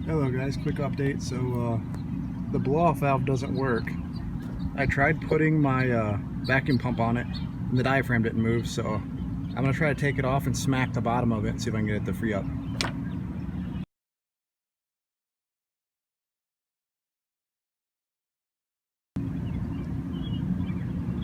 Hello guys, quick update. So the blow-off valve doesn't work. I tried putting my vacuum pump on it and the diaphragm didn't move, so I'm gonna try to take it off and smack the bottom of it and see if I can get it to free up.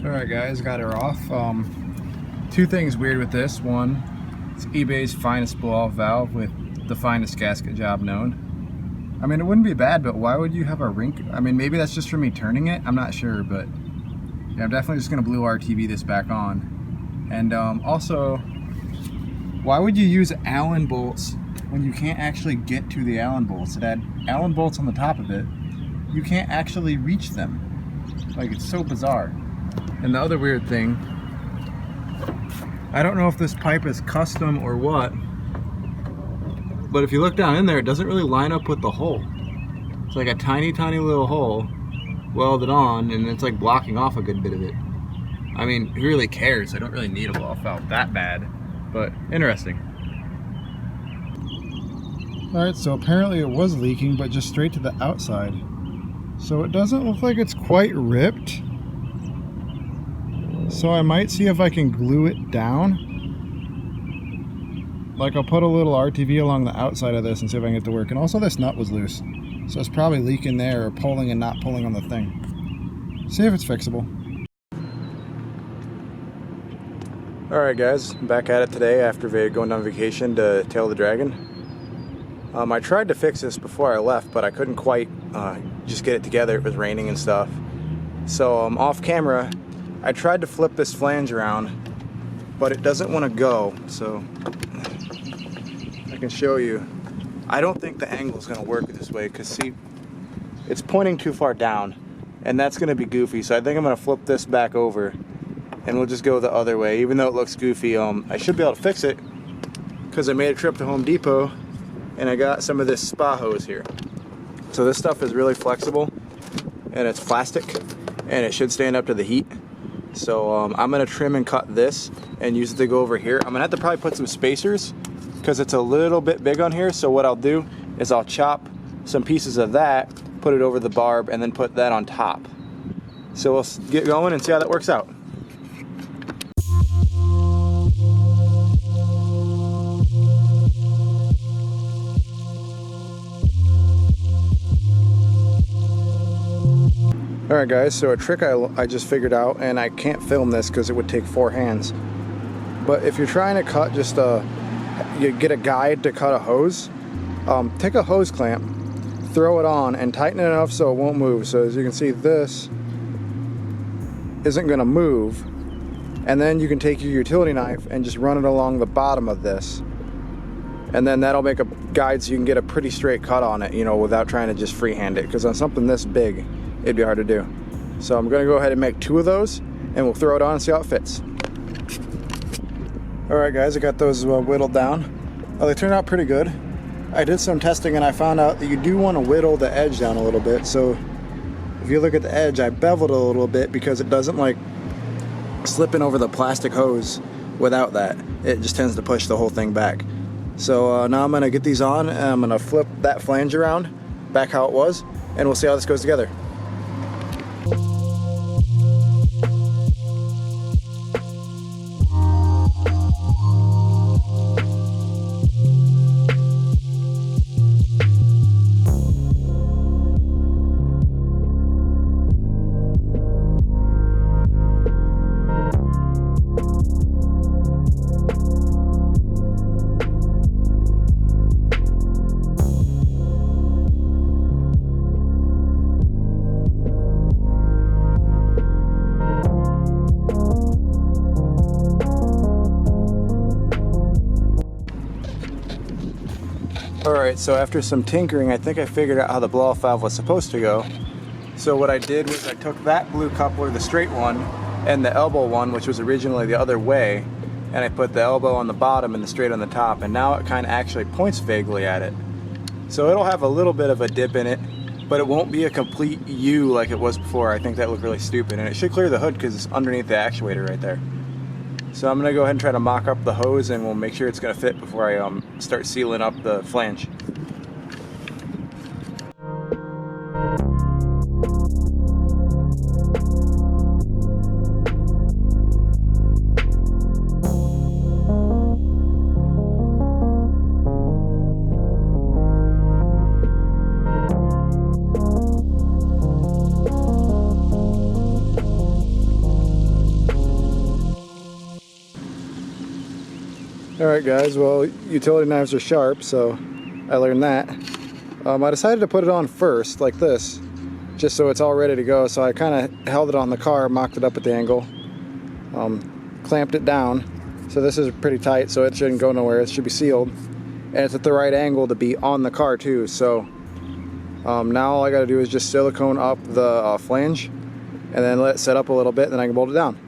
Alright guys, got her off. Two things weird with this. One, it's eBay's finest blow-off valve with the finest gasket job known. I mean, it wouldn't be bad, but why would you have a rink? I mean, maybe that's just for me turning it. I'm not sure, but yeah, I'm definitely just gonna blue RTV this back on. And also, why would you use Allen bolts when you can't actually get to the Allen bolts? It had Allen bolts on the top of it. You can't actually reach them. Like, it's so bizarre. And the other weird thing, I don't know if this pipe is custom or what, but if you look down in there, it doesn't really line up with the hole. It's like a tiny, tiny little hole welded on, and it's like blocking off a good bit of it. I mean, who really cares? I don't really need a blow-off valve that bad, but interesting. Alright, so apparently it was leaking, but just straight to the outside. So it doesn't look like it's quite ripped. So I might see if I can glue it down. Like, I'll put a little RTV along the outside of this and see if I can get it to work. And also this nut was loose, so it's probably leaking there or pulling and not pulling on the thing. See if it's fixable. Alright guys, I'm back at it today after going on vacation to tail the dragon. I tried to fix this before I left, but I couldn't quite just get it together. It was raining and stuff. So off camera, I tried to flip this flange around, but it doesn't want to go, so I can show you. I don't think the angle is going to work this way, because see, it's pointing too far down, and that's going to be goofy. So I think I'm going to flip this back over, and we'll just go the other way. Even though it looks goofy, I should be able to fix it, because I made a trip to Home Depot, and I got some of this spa hose here. So this stuff is really flexible, and it's plastic, and it should stand up to the heat. So I'm going to trim and cut this, and use it to go over here. I'm going to have to probably put some spacers, because it's a little bit big on here. So what I'll do is I'll chop some pieces of that, put it over the barb, and then put that on top. So we'll get going and see how that works out. Alright guys, so a trick I just figured out, and I can't film this because it would take 4 hands. But if you're trying to cut just you get a guide to cut a hose, take a hose clamp, throw it on, and tighten it enough so it won't move. So as you can see, this isn't going to move. And then you can take your utility knife and just run it along the bottom of this. And then that'll make a guide so you can get a pretty straight cut on it, you know, without trying to just freehand it. Because on something this big, it'd be hard to do. So I'm going to go ahead and make 2 of those, and we'll throw it on and see how it fits. Alright guys, I got those whittled down. They turned out pretty good. I did some testing and I found out that you do want to whittle the edge down a little bit. So if you look at the edge, I beveled it a little bit because it doesn't like slipping over the plastic hose without that. It just tends to push the whole thing back. So now I'm going to get these on, and I'm going to flip that flange around back how it was, and we'll see how this goes together. Alright, so after some tinkering, I think I figured out how the blow-off valve was supposed to go. So what I did was I took that blue coupler, the straight one, and the elbow one, which was originally the other way, and I put the elbow on the bottom and the straight on the top, and now it kind of actually points vaguely at it. So it'll have a little bit of a dip in it, but it won't be a complete U like it was before. I think that looked really stupid, and it should clear the hood because it's underneath the actuator right there. So I'm going to go ahead and try to mock up the hose, and we'll make sure it's going to fit before I start sealing up the flange. Alright guys, well, utility knives are sharp, so I learned that. I decided to put it on first, like this, just so it's all ready to go. So I kind of held it on the car, mocked it up at the angle, clamped it down. So this is pretty tight, so it shouldn't go nowhere. It should be sealed. And it's at the right angle to be on the car too. So now all I got to do is just silicone up the flange and then let it set up a little bit, and then I can bolt it down.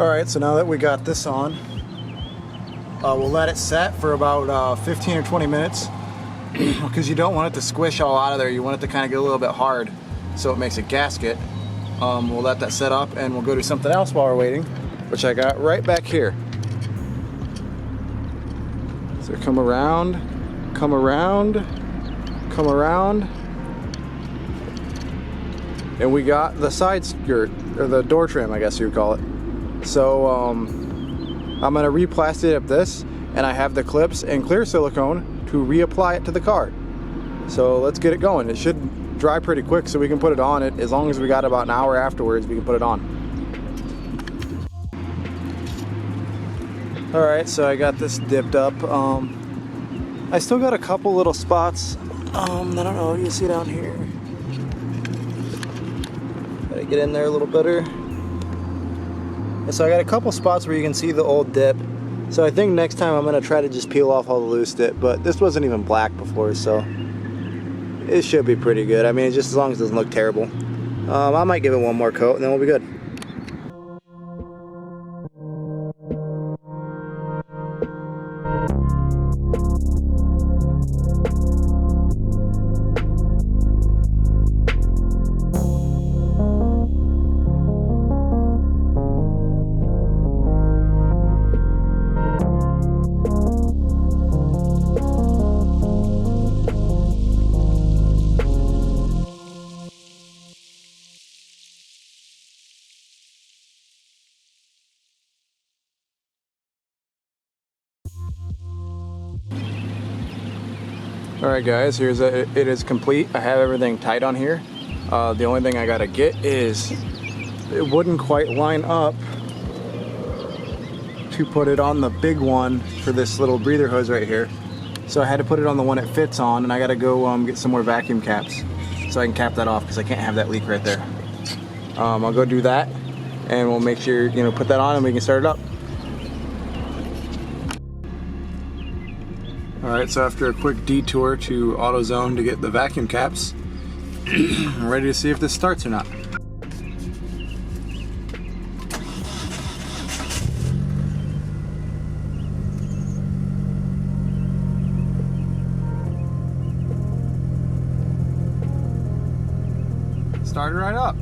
Alright, so now that we got this on, we'll let it set for about 15 or 20 minutes because you don't want it to squish all out of there. You want it to kind of get a little bit hard so it makes a gasket. We'll let that set up and we'll go do something else while we're waiting, which I got right back here. So come around, come around, come around. And we got the side skirt, or the door trim, I guess you would call it. So I'm going to re-plastic up this, and I have the clips and clear silicone to reapply it to the car. So let's get it going. It should dry pretty quick so we can put it on it. As long as we got about an hour afterwards, we can put it on. Alright, so I got this dipped up. I still got a couple little spots. I don't know, you see down here. Gotta get in there a little better. So I got a couple spots where you can see the old dip. So I think next time I'm going to try to just peel off all the loose dip. But this wasn't even black before, so it should be pretty good. I mean, just as long as it doesn't look terrible. I might give it one more coat and then we'll be good. Alright guys, it is complete. I have everything tight on here. The only thing I gotta get is it wouldn't quite line up to put it on the big one for this little breather hose right here. So I had to put it on the one it fits on, and I gotta go get some more vacuum caps so I can cap that off because I can't have that leak right there. I'll go do that and we'll make sure, put that on and we can start it up. Alright, so after a quick detour to AutoZone to get the vacuum caps, I'm ready to see if this starts or not. Started right up.